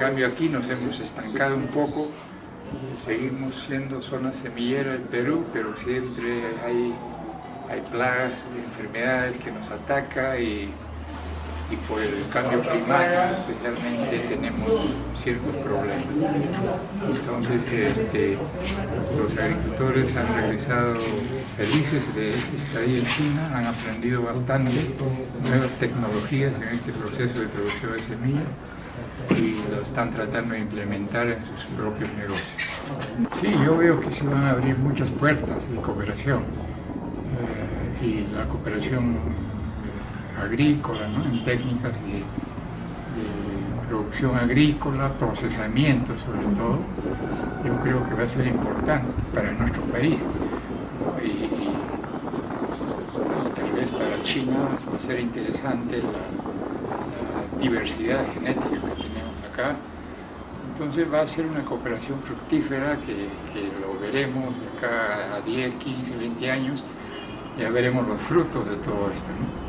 cambio aquí nos hemos estancado un poco, seguimos siendo zona semillera del Perú, pero siempre hay plagas, enfermedades que nos atacan y por el cambio climático especialmente tenemos ciertos problemas. Entonces los agricultores han regresado felices de esta estadía en China, han aprendido bastante nuevas tecnologías en este proceso de producción de semillas y lo están tratando de implementar en sus propios negocios. Sí, yo veo que se van a abrir muchas puertas de cooperación y la cooperación agrícola, ¿no? En técnicas de producción agrícola, procesamiento sobre todo, yo creo que va a ser importante para nuestro país y tal vez para China va a ser interesante la diversidad genética que tenemos acá. Entonces va a ser una cooperación fructífera que lo veremos de acá a 10, 15, 20 años, ya veremos los frutos de todo esto, ¿no?